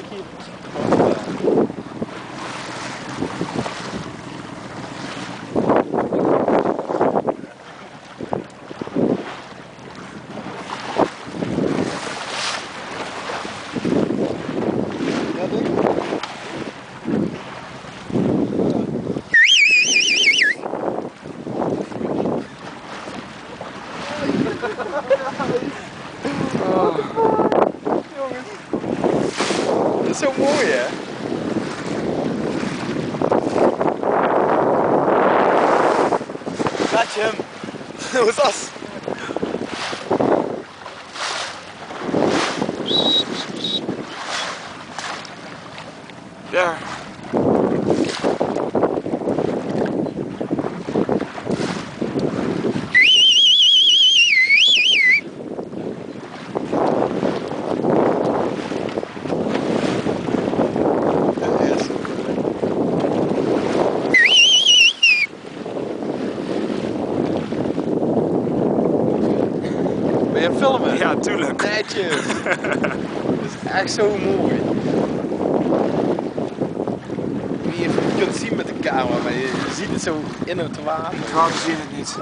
kijk hier. Ja, denk ik. Oh. Jongens. Dat is zo mooi, hè? Laat je hem. Wat is dat? Daar. Ben je aan het filmen? Ja, tuurlijk. Netjes. Dat is echt zo mooi. Ik weet niet of je het kunt zien met de camera, maar je ziet het zo in het water. Het water zie je het niet.